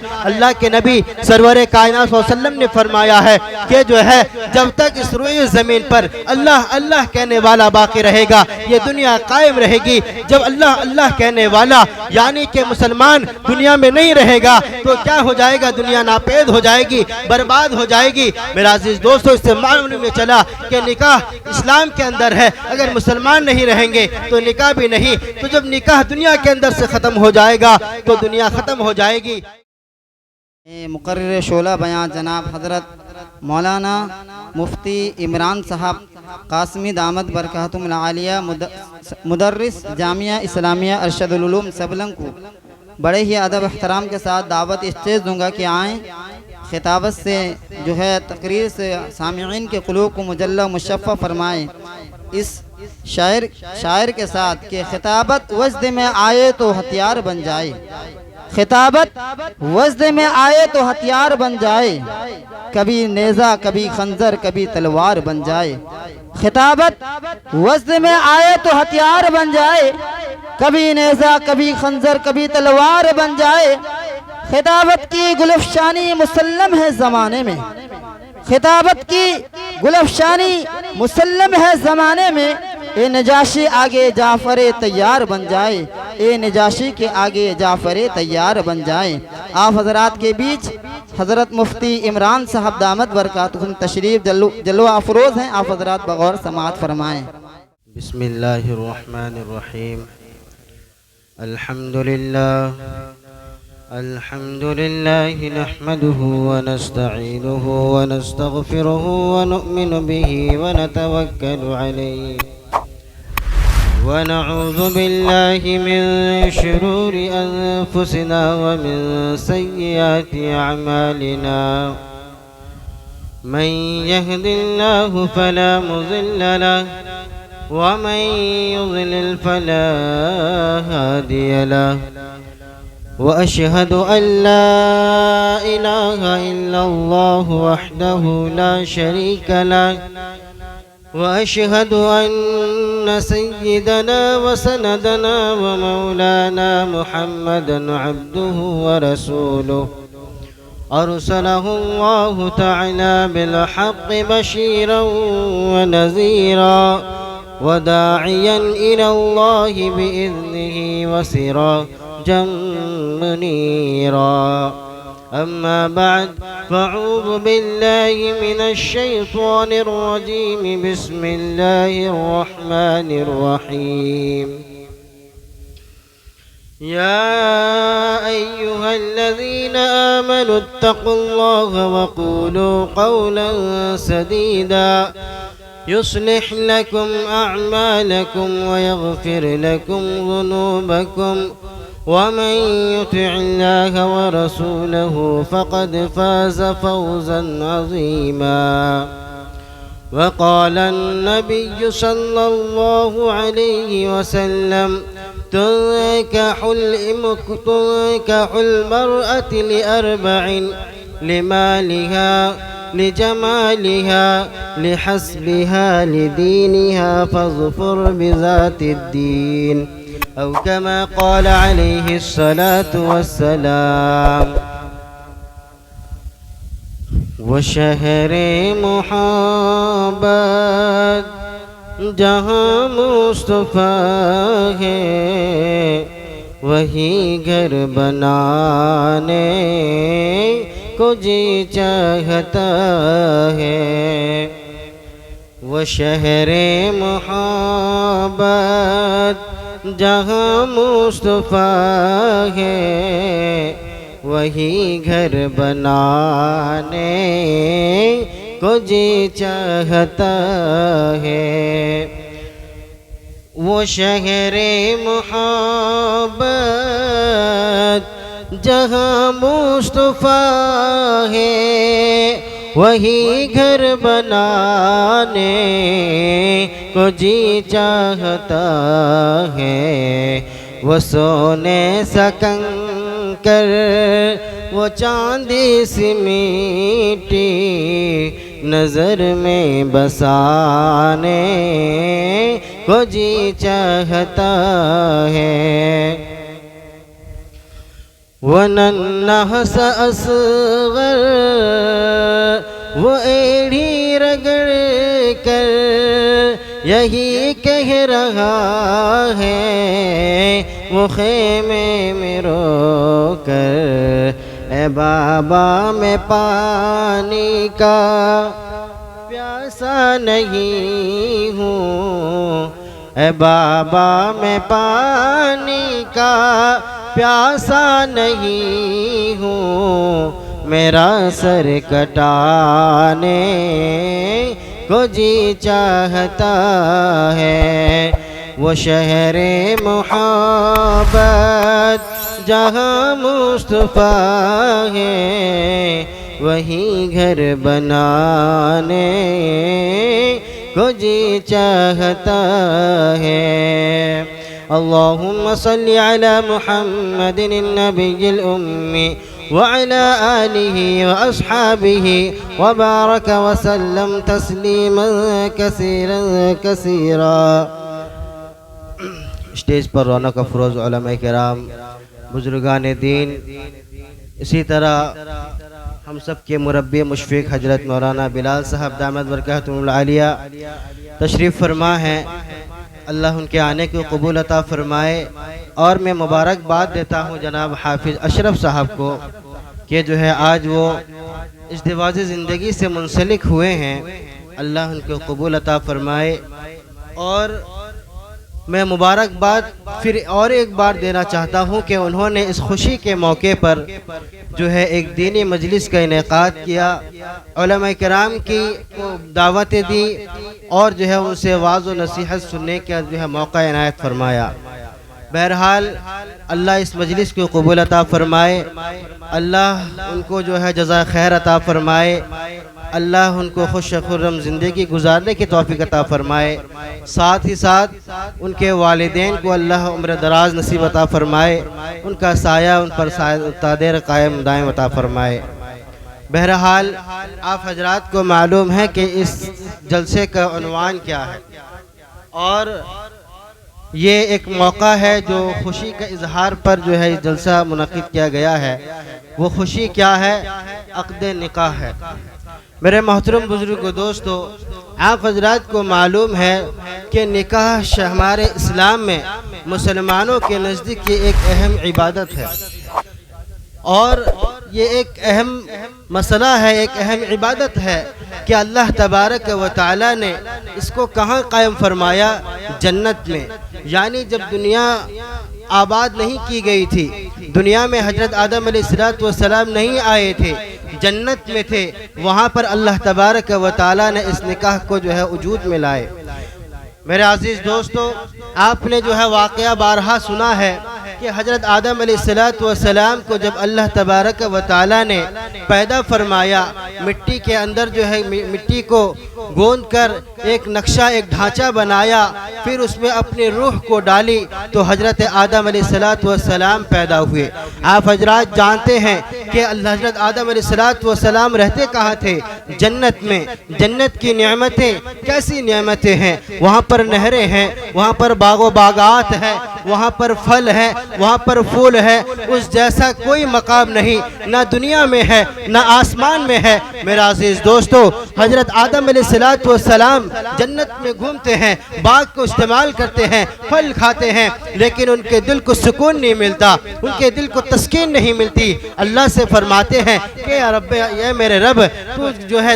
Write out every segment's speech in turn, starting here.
اللہ کے نبی سرور کائنات صلی اللہ علیہ وسلم نے فرمایا ہے کہ جو ہے جب تک اس روئے زمین پر اللہ اللہ کہنے والا باقی رہے گا یہ دنیا قائم رہے گی. جب اللہ اللہ کہنے والا یعنی کہ مسلمان دنیا میں نہیں رہے گا تو کیا ہو جائے گا؟ دنیا ناپید ہو جائے گی، برباد ہو جائے گی. میرا عزیز دوستو، اس سے معلوم میں چلا کہ نکاح اسلام کے اندر ہے. اگر مسلمان نہیں رہیں گے تو نکاح بھی نہیں. تو جب نکاح دنیا کے اندر سے ختم ہو جائے گا تو دنیا ختم ہو جائے گی. مقرر شعلہ بیان جناب حضرت مولانا مفتی عمران صاحب قاسمی دامت برکاتہم العالیہ مدرس جامعہ اسلامیہ ارشد العلوم سبلنگ کو بڑے ہی ادب احترام کے ساتھ دعوت اسٹیج دوں گا کہ آئیں. خطابت سے جو ہے تقریر سے سامعین کے قلوب کو مجلہ مشفع فرمائیں اس شاعر کے ساتھ کہ خطابت وجد میں آئے تو ہتھیار بن جائے. خطابت وجد میں آئے تو ہتھیار بن جائے، کبھی نیزہ کبھی خنجر کبھی تلوار بن جائے. خطابت وجد میں آئے تو ہتھیار بن جائے، کبھی نیزہ کبھی خنجر کبھی تلوار بن جائے. خطابت کی گلفشانی مسلم ہے زمانے میں، خطابت کی گلفشانی مسلم ہے زمانے میں. اے نجاشی آگے جعفر تیار بن جائے، اے نجاشی کے آگے جعفر تیار بن جائے. آپ حضرات کے بیچ حضرت مفتی عمران صاحب دامت برکاتہم تشریف جلوہ افروز ہیں. آپ حضرات بغور سماعت فرمائیں. بسم اللہ الرحمن الرحیم. الحمد للہ نحمده ونستعینه ونستغفره ونؤمن به ونتوکل علیہ ونعوذ باللہ من شرور انفسنا ومن سیئات اعمالنا من يهد الله فلا مضل له ومن يضلل فلا هادي له وأشهد أن لا إله إلا الله وحده لا شريك له وأشهد أن سيدنا وسندنا ومولانا محمدا عبده ورسوله أرسله الله تعالى بالحق بشيرا ونذيرا وداعيا إلى الله بإذنه وسراجا منيرا. أما بعد فأعوذ بالله من الشيطان الرجيم. بسم الله الرحمن الرحيم. يا أيها الذين آمنوا اتقوا الله وقولوا قولا سديدا يصلح لكم أعمالكم ويغفر لكم ذنوبكم ومن يطع الله ورسوله فقد فاز فوزا عظيما. وقال النبي صلى الله عليه وسلم تنكح المرأة لأربع: لمالها لجمالها لحسبها لدينها فاظفر بذات الدين، أو كما قال عليه الصلاة والسلام. وشہر محبت جہاں مصطفیٰ ہے وہی گھر بنانے کو جی چاہتا ہے. وشہر محبت جہاں مصطفیٰ ہے وہی گھر بنانے کو جی چاہتا ہے. وہ شہر محبت جہاں مصطفیٰ ہے وہی گھر بنانے کو جی چاہتا ہے. وہ سونے سا کنکر وہ چاندی سی میٹی نظر میں بسانے کو جی چاہتا ہے. وننحس اصغر وہ ایڑھی رگڑ کر یہی کہہ رہا ہے وہ خیمے میں رو کر اے بابا میں پانی کا پیاسا نہیں ہوں اے بابا میں پانی کا پیاسا نہیں ہوں میرا سر کٹانے کو جی چاہتا ہے وہ شہر محبت جہاں مصطفیٰ ہے وہیں گھر بنانے کو جی چاہتا ہے اللہم صلی علی محمد النبی الأمی وعلى آله وأصحابه وبارك وسلم تسلیما كثيرا كثيرا۔ اسٹیج پر رونق افروز علماء کرام، بزرگان دین، اسی طرح ہم سب کے مربی مشفق حضرت مولانا بلال صاحب دامت برکاتہم العالیہ تشریف فرما ہیں۔ اللہ ان کے آنے کو قبول عطا فرمائے، اور میں مبارکباد دیتا ہوں جناب حافظ اشرف صاحب کو کہ جو ہے آج وہ ازدواج زندگی سے منسلک ہوئے ہیں، اللہ ان کو قبول عطا فرمائے۔ اور میں مبارکباد پھر اور ایک بار دینا چاہتا ہوں کہ انہوں نے اس خوشی کے موقع پر جو ہے ایک دینی مجلس کا انعقاد کیا، علماء کرام کی دعوتیں دی، اور جو ہے ان سے وعظ و نصیحت سننے کا جو ہے موقع عنایت فرمایا۔ بہرحال اللہ اس مجلس کو قبول عطا فرمائے، اللہ ان کو جو ہے جزائے خیر عطا فرمائے، اللہ ان کو خوش خرم زندگی گزارنے کی توفیق عطا فرمائے، ساتھ ہی ساتھ ان کے والدین کو اللہ عمر دراز نصیب عطا فرمائے، ان کا سایہ ان پر تادیر قائم دائم عطا فرمائے۔ بہرحال آپ حضرات کو معلوم ہے کہ اس جلسے کا عنوان کیا ہے، اور یہ ایک موقع ہے جو خوشی کا اظہار پر جو ہے جلسہ منعقد کیا گیا ہے۔ وہ خوشی کیا ہے؟ عقد نکاح ہے۔ میرے محترم بزرگ و دوستو، آپ حضرات کو معلوم ہے کہ نکاح ہمارے اسلام میں مسلمانوں کے نزدیک یہ ایک اہم عبادت ہے، اور یہ ایک اہم مسئلہ ہے، ایک اہم عبادت ہے کہ اللہ تبارک و تعالی نے اس کو کہاں قائم فرمایا؟ جنت میں۔ یعنی جب دنیا آباد نہیں کی گئی تھی، دنیا میں حضرت آدم علیہ السلام نہیں آئے تھے، جنت میں تھے، وہاں پر اللہ تبارک و تعالی نے اس نکاح کو جو ہے وجود میں لائے۔ میرے عزیز دوستو، آپ نے جو ہے واقعہ بارہا سنا ہے کہ حضرت آدم علیہ السلام کو جب اللہ تبارک و تعالی نے پیدا فرمایا، مٹی کے اندر جو ہے مٹی کو گوند کر ایک نقشہ ایک ڈھانچہ بنایا، پھر اس میں اپنی روح کو ڈالی تو حضرت آدم علیہ السلام پیدا ہوئے۔ آپ حضرات جانتے ہیں کہ حضرت آدم علیہ السلام رہتے کہاں تھے؟ جنت میں۔ جنت کی نعمتیں کیسی نعمتیں ہیں؟ وہاں پر نہریں ہیں، وہاں پر باغ و باغات ہیں، وہاں پر پھل ہے، وہاں پر پھول ہے، اس جیسا کوئی مقام نہیں، نہ دنیا میں ہے نہ آسمان میں ہے۔ میرا عزیز دوستو، حضرت آدم علیہ السلام جنت میں گھومتے ہیں، باغ کو استعمال کرتے ہیں، پھل کھاتے ہیں، لیکن ان کے دل کو سکون نہیں ملتا، ان کے دل کو تسکین نہیں ملتی۔ اللہ سے فرماتے ہیں کہ یا رب، اے میرے رب، تو جو ہے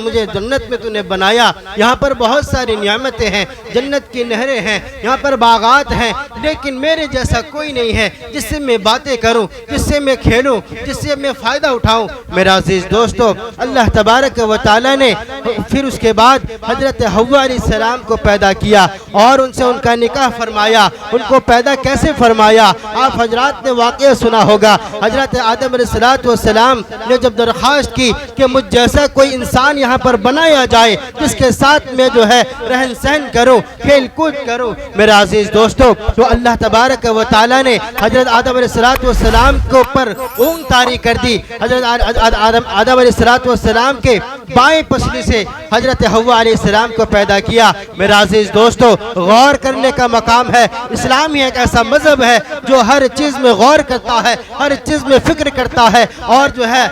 مجھے جنت میں تو نے بنایا، یہاں پر بہت ساری نعمتیں ہیں، جنت کی نہریں ہیں، یہاں پر باغات ہیں، لیکن میرے جیسا کوئی نہیں ہے جس سے میں باتیں کروں، جس سے میں کھیلوں، جس سے میں فائدہ اٹھاؤں۔ میرا عزیز دوستو، اللہ تبارک و تعالی نے پھر اس کے بعد حضرت حوا علیہ السلام کو پیدا کیا اور ان سے ان کا نکاح فرمایا۔ ان کو پیدا کیسے فرمایا؟ آپ حضرات نے واقعہ سنا ہوگا، حضرت آدم علیہ السلام نے جب درخواست کی کہ مجھ جیسا کوئی انسان یہاں پر بنایا جائے جس کے ساتھ میں جو ہے رہن سہن کروں، کھیل کود کروں۔ میرا عزیز دوستو، تو اللہ تبارک و تعالی نے حضرت آدم علیہ السلام کے اوپر اونگ طاری کر دی۔ حضرت آدم علیہ السلام کے بائیں پسلی سے حضرت حوا علیہ السلام کو پیدا کیا۔ میرے عزیز دوستو، غور کرنے کا مقام ہے۔ اسلام ہی ایک ایسا مذہب ہے جو ہر چیز میں غور کرتا ہے، ہر چیز میں فکر کرتا ہے اور جو ہے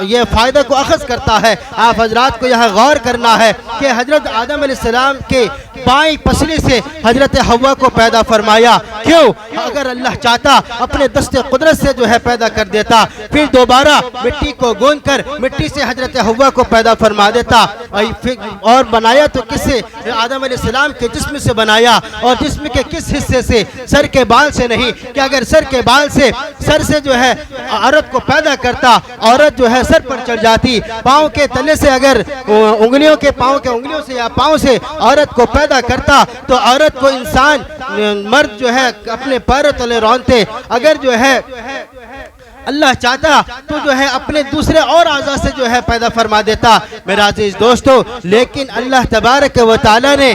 یہ فائدہ کو اخذ کرتا ہے۔ آپ حضرات کو یہاں غور کرنا ہے کہ حضرت آدم علیہ السلام کے بائیں پسلی سے حضرت حوا کو پیدا فرمایا۔ کیوں؟ اگر اللہ چاہتا اپنے دست قدرت سے جو ہے پیدا کر دیتا، پھر دوبارہ مٹی کو گوند کر مٹی سے حضرت حوا کو پیدا فرما دیتا۔ اور بنایا تو کس سے؟ آدم علیہ السلام کے جسم سے بنایا، اور جسم کے کس حصے سے؟ سر کے بال سے نہیں، کہ اگر سر کے بال سے، سر سے جو ہے عورت کو پیدا کرتا، عورت جو ہے سر پر چڑھ جاتی۔ پاؤں کے تلے سے اگر انگلیوں سے یا پاؤں سے عورت کو پیدا کرتا تو عورت کو انسان مرد جو ہے اپنے پیروں تلے رونتے۔ اگر جو ہے اللہ چاہتا تو جو ہے اپنے دوسرے اور اعضاء سے جو ہے پیدا فرما دیتا۔ میرے عزیز دوستو، لیکن اللہ تبارک و تعالی نے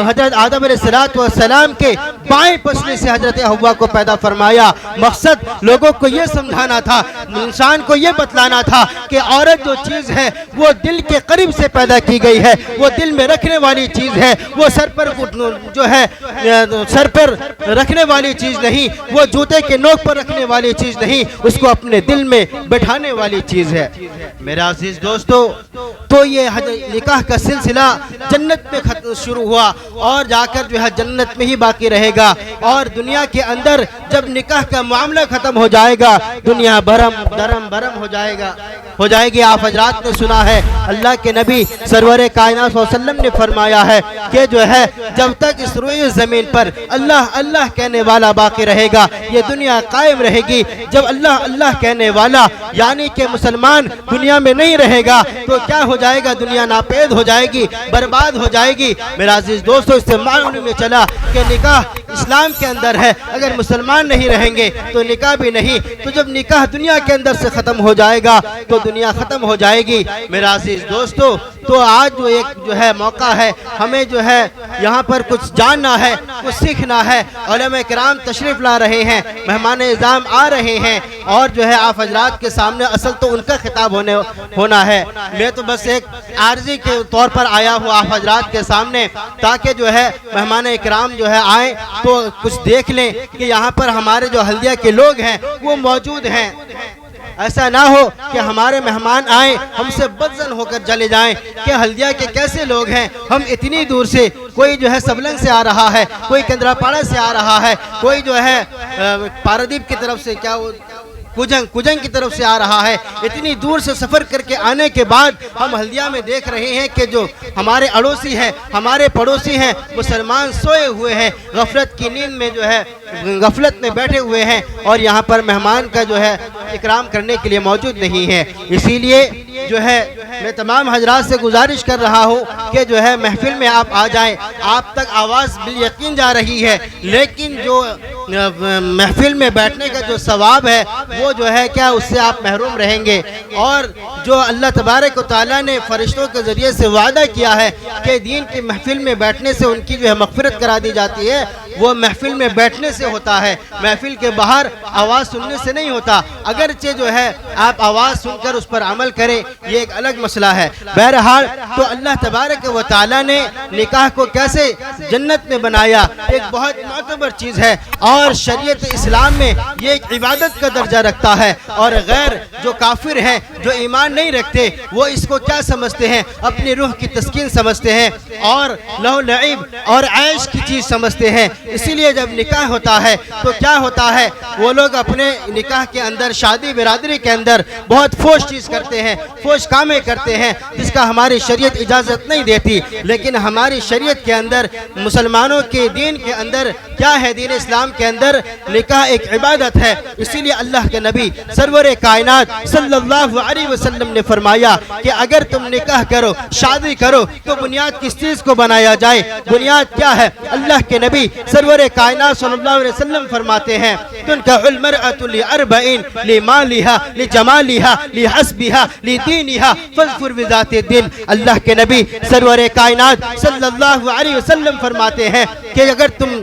حضرت آدم علیہ السلام کے بائیں پسلی سے حضرت حوا کو پیدا فرمایا۔ مقصد لوگوں کو یہ سمجھانا تھا، انسان کو یہ بتلانا تھا کہ عورت جو چیز ہے وہ دل کے قریب سے پیدا کی گئی ہے، وہ دل میں رکھنے والی چیز ہے، وہ سر پر رکھنے والی چیز نہیں، وہ جوتے کے نوک پر رکھنے والی چیز نہیں، اس کو اپنے دل میں بٹھانے والی چیز ہے۔ میرے عزیز دوستو، تو یہ نکاح کا سلسلہ جنت میں شروع ہوا اور جا کر جو ہے جنت میں ہی باقی رہے گا، اور دنیا کے اندر جب نکاح کا معاملہ ختم ہو جائے گا، دنیا برم ہو جائے گی۔ آپ حضرات نے سنا ہے، اللہ کے نبی سرور کائنات صلی اللہ علیہ وسلم نے فرمایا ہے کہ جو ہے جب تک اس روئے زمین پر اللہ اللہ کہنے والا باقی رہے گا، یہ دنیا قائم رہے گی۔ جب اللہ اللہ کہنے والا یعنی کہ مسلمان دنیا میں نہیں رہے گا تو کیا ہو جائے گا؟ دنیا ناپید ہو جائے گی، برباد ہو جائے گی۔ میرا عزیز دوستو، اس سے معلوم میں چلا کہ نکاح اسلام کے اندر ہے، اگر مسلمان نہیں رہیں گے تو نکاح بھی نہیں۔ تو جب نکاح دنیا کے اندر سے ختم ہو جائے گا تو دنیا ختم ہو جائے گی۔ میرا عزیز دوستو، تو آج جو ایک جو ہے موقع ہے، ہمیں جو ہے یہاں پر کچھ جاننا ہے، کچھ سیکھنا ہے۔ علماء کرام تشریف لا رہے ہیں، مہمان اعظام آ رہے ہیں، اور جو ہے آپ حضرات کے سامنے اصل تو ان کا خطاب ہونا ہے۔ میں تو بس ایک عارضی کے طور پر آیا ہوں آپ حضرات کے سامنے، تاکہ جو ہے مہمان اکرام جو ہے آئیں تو کچھ دیکھ لیں کہ یہاں پر ہمارے جو ہلدیہ کے لوگ ہیں وہ موجود ہیں۔ ایسا نہ ہو کہ ہمارے مہمان آئیں ہم سے بدظن ہو کر چلے جائیں کہ ہلدیہ کے کیسے لوگ ہیں، ہم اتنی دور سے، کوئی جو ہے سبلنگ سے آ رہا ہے، کوئی کندراپاڑا سے آ رہا ہے، کوئی جو ہے پارادیپ کی طرف سے، کجنگ کی طرف سے آ رہا ہے۔ اتنی دور سے سفر کر کے آنے کے بعد ہم ہلدیہ میں دیکھ رہے ہیں کہ جو ہمارے اڑوسی ہیں، ہمارے پڑوسی ہیں، مسلمان سوئے ہوئے ہیں، غفلت کی نیند میں جو ہے غفلت میں بیٹھے ہوئے ہیں، اور یہاں پر مہمان کا جو ہے اکرام کرنے کے لیے موجود نہیں ہے۔ اسی لیے جو ہے میں تمام حضرات سے گزارش کر رہا ہوں کہ جو ہے محفل میں آپ آ جائیں۔ آپ تک آواز بالیقین جا رہی ہے، لیکن جو محفل میں بیٹھنے کا جو ثواب ہے وہ جو ہے کیا اس سے آپ محروم رہیں گے۔ اور جو اللہ تبارک و تعالیٰ نے فرشتوں کے ذریعے سے وعدہ کیا ہے کہ دین کی محفل میں بیٹھنے سے ان کی جو ہے مغفرت کرا دی جاتی ہے، وہ محفل میں بیٹھنے سے ہوتا ہے، محفل کے باہر آواز سننے سے نہیں ہوتا۔ اگرچہ جو ہے آپ آواز سن کر اس پر عمل کریں، یہ ایک الگ مسئلہ ہے۔ بہرحال تو اللہ تبارک و تعالیٰ نے نکاح کو کیسے جنت میں بنایا، ایک بہت معتبر چیز ہے، اور شریعت اسلام میں یہ ایک عبادت کا درجہ رکھتا ہے۔ اور غیر جو کافر ہیں، جو ایمان نہیں رکھتے، وہ اس کو کیا سمجھتے ہیں؟ اپنی روح کی تسکین سمجھتے ہیں، اور لہو لعب اور عیش کی چیز سمجھتے ہیں۔ اسی لیے جب نکاح ہوتا ہے تو کیا ہوتا ہے، وہ لوگ اپنے نکاح کے اندر، شادی برادری کے اندر بہت فوش چیز کرتے ہیں، فوش کامیں کرتے ہیں، جس کا ہماری شریعت اجازت نہیں دیتی۔ لیکن ہماری شریعت کے اندر، مسلمانوں کے دین کے اندر کیا ہے؟ دین اسلام کے اندر نکاح ایک عبادت ہے۔ اسی لیے اللہ کے نبی سرور کائنات صلی اللہ علیہ وسلم نے فرمایا کہ اگر تم نکاح کرو، شادی کرو، تو بنیاد کس چیز کو بنایا جائے؟ بنیاد کیا ہے؟ اللہ کے نبی سرور کائنات صلی اللہ علیہ وسلم فرماتے ہیں تنکح المرأة لأربعین، لمالها، لجمالها، لحسبها، لدینها، فاظفر بذات الدین۔ اللہ کے نبی سرور کائنات صلی اللہ علیہ وسلم فرماتے ہیں کہ اگر تم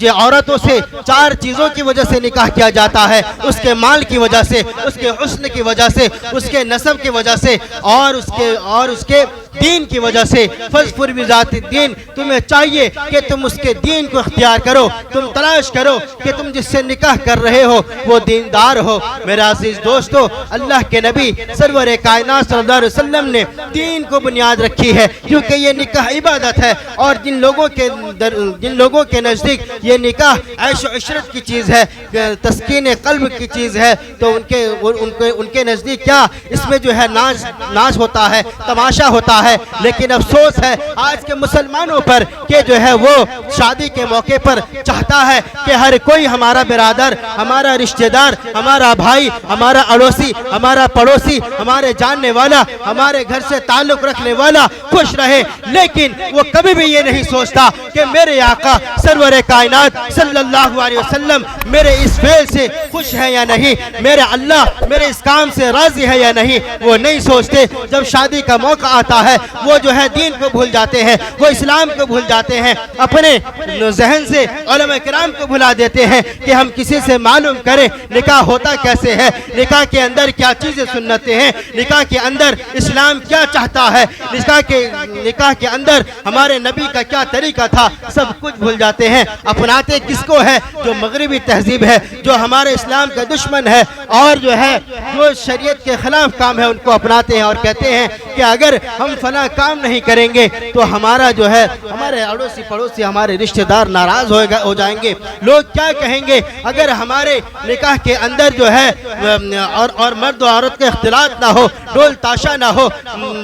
عورتوں سے 4 چیزوں کی وجہ سے نکاح کیا جاتا ہے، اس کے مال کی وجہ سے، اس کے حسن کی وجہ سے، اس کے نسب کی وجہ سے اور اس کے دین کی وجہ سے فاظفر بذات الدین، تمہیں چاہیے کہ تم اس کے دین کو اختیار کرو، تم تلاش کرو کہ تم جس سے نکاح کر رہے ہو وہ دیندار ہو۔ میرے عزیز دوستو، اللہ کے نبی سرور کائنات صلی اللہ علیہ وسلم نے دین کو بنیاد رکھی ہے، کیونکہ یہ نکاح عبادت ہے، اور جن لوگوں کے نزدیک یہ نکاح عیش و عشرت کی چیز ہے، تسکین قلب کی چیز ہے، تو ان کے نزدیک کیا اس میں جو ہے ناز ہوتا ہے، تماشا ہوتا ہے۔ لیکن افسوس ہے آج کے مسلمانوں پر کہ جو ہے وہ شادی کے موقع پر چاہتا ہے کہ ہر کوئی ہمارا برادر، ہمارا رشتہ دار، ہمارا بھائی، ہمارا اڑوسی، ہمارا پڑوسی، ہمارے جاننے والا، ہمارے گھر سے تعلق رکھنے والا خوش رہے، لیکن وہ کبھی بھی یہ نہیں سوچتا کہ میرے آقا سرور کائنات صلی اللہ علیہ وسلم میرے اس فعل سے خوش ہے یا نہیں، میرے اللہ میرے اس کام سے راضی ہے یا نہیں، وہ نہیں سوچتے۔ جب شادی کا موقع آتا ہے وہ جو ہے دین کو بھول جاتے ہیں، وہ اسلام کو بھول جاتے ہیں، اپنے ذہن سے علماء کرام کو بھلا دیتے ہیں کہ ہم کسی سے معلوم کریں نکاح ہوتا کیسے ہے، نکاح کے اندر کیا چیزیں سنتیں ہیں، نکاح کے اندر اسلام کیا چاہتا ہے، نکاح کے اندر ہمارے نبی کا کیا طریقہ تھا، سب کچھ بھول جاتے ہیں۔ اپناتے کس کو ہے؟ جو مغربی تہذیب ہے، جو ہمارے اسلام کا دشمن ہے، اور جو ہے جو شریعت کے خلاف کام ہے ان کو اپناتے ہیں، اور کہتے ہیں کہ اگر ہم فلاں کام نہیں کریں گے تو ہمارا جو ہے ہمارے اڑوسی پڑوسی، ہمارے رشتہ دار ناراض ہو جائیں گے، لوگ کیا کہیں گے اگر ہمارے نکاح کے اندر جو ہے اور مرد و عورت کا اختلاط نہ ہو، ڈول تاشا نہ ہو،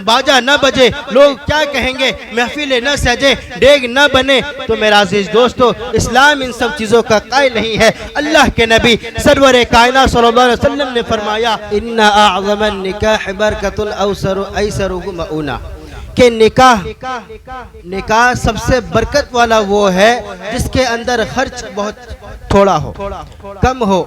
باجا نہ بجے، لوگ کیا کہیں گے، محفلیں نہ سجے، ڈیگ نہ بنے۔ تو میرا عزیز دوستو، اسلام ان سب چیزوں کا قائل نہیں ہے۔ اللہ کے نبی سرور کائنات صلی اللہ علیہ وسلم نے فرمایا ان اعظم النکاح برکۃ ایسرہ مؤونہ، کہ نکاح سب سے برکت والا وہ ہے جس کے اندر خرچ بہت تھوڑا ہو، کم ہو،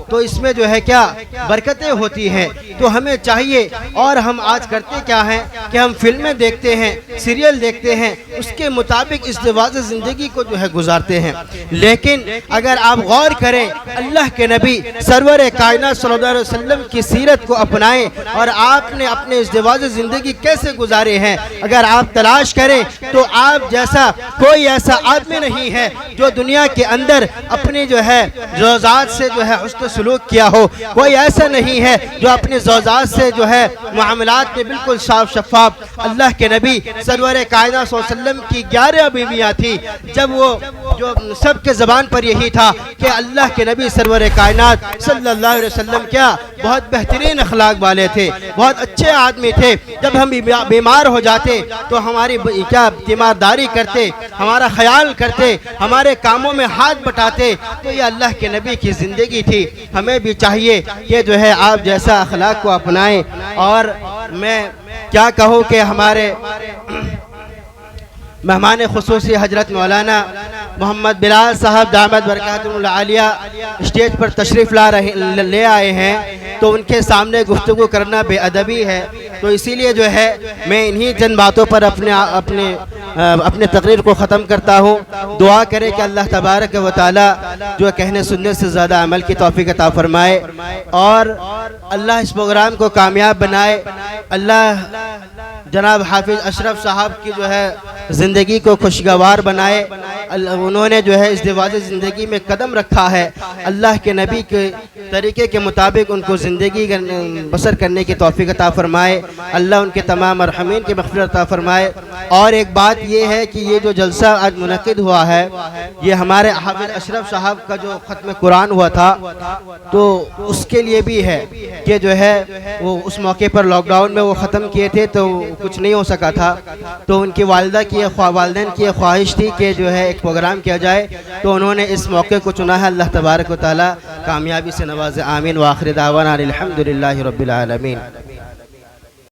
تو اس میں جو ہے کیا برکتیں ہوتی ہیں۔ تو ہمیں چاہیے، اور ہم آج کرتے کیا ہیں کہ ہم فلمیں دیکھتے ہیں، سیریل دیکھتے ہیں، اس کے مطابق ازدواج زندگی کو جو ہے گزارتے ہیں۔ لیکن اگر آپ غور کریں، اللہ کے نبی سرور کائنات صلی اللہ علیہ وسلم کی سیرت کو اپنائیں اور آپ نے اپنے ازدواج زندگی کیسے گزارے ہیں، اگر آپ تلاش کریں تو آپ جیسا کوئی ایسا آدمی نہیں ہے جو دنیا کے اندر اپنی جو ہے زوجات سے جو ہے حسن سلوک کیا ہو، کوئی ایسا نہیں ہے جو اپنے زوجات سے جو ہے معاملات میں بالکل صاف شفاف۔ اللہ کے نبی سرور کائنات صلی اللہ علیہ وسلم کی 11 بیویاں تھیں، جب وہ جو سب کے زبان پر یہی تھا کہ اللہ کے نبی سرور کائنات صلی اللہ علیہ وسلم کیا بہت بہترین اخلاق والے تھے، بہت اچھے آدمی تھے۔ جب ہم بیمار ہو جاتے تو ہماری کیا تیمارداری کرتے، ہمارا خیال کرتے، ہمارے کاموں میں ہاتھ بٹاتے، تو یہ اللہ کے نبی کی زندگی تھی۔ ہمیں بھی چاہیے کہ جو ہے آپ جیسا اخلاق کو اپنائیں۔ اور میں کیا کہوں کہ ہمارے مہمان خصوصی حضرت مولانا محمد بلال صاحب دامت برکاتہ العالیہ اسٹیج پر تشریف لے آئے ہیں، تو ان کے سامنے گفتگو کرنا بے ادبی ہے، تو اسی لیے جو ہے میں انہی چند باتوں پر اپنے تقریر کو ختم کرتا ہوں۔ دعا کرے کہ اللہ تبارک و تعالی جو کہنے سننے سے زیادہ عمل کی توفیق عطا فرمائے، اور اللہ اس پروگرام کو کامیاب بنائے۔ اللہ جناب حافظ اشرف صاحب کی جو ہے زندگی کو خوشگوار بنائے۔ انہوں نے جو ہے ازدواج زندگی میں قدم رکھا ہے، اللہ کے نبی کے طریقے کے مطابق ان کو زندگی بسر کرنے کی توفیق عطا فرمائے۔ اللہ ان کے تمام مرحومین کی مغفرت عطا فرمائے۔ اور ایک بات یہ ہے کہ یہ جو جلسہ آج منعقد ہوا ہے، یہ ہمارے حافظ اشرف صاحب کا جو ختم قرآن ہوا تھا، تو اس کے لیے بھی ہے کہ جو ہے وہ اس موقع پر لاک ڈاؤن میں وہ ختم کیے تھے تو کچھ نہیں ہو سکا تھا، تو ان کی والدین کی خواہش تھی کہ جو ہے ایک پروگرام کیا جائے، تو انہوں نے اس موقع کو چنا ہے۔ اللہ تبارک و تعالی کامیابی سے نوازے، آمین۔ وآخر دعوانا الحمدللہ رب العالمین۔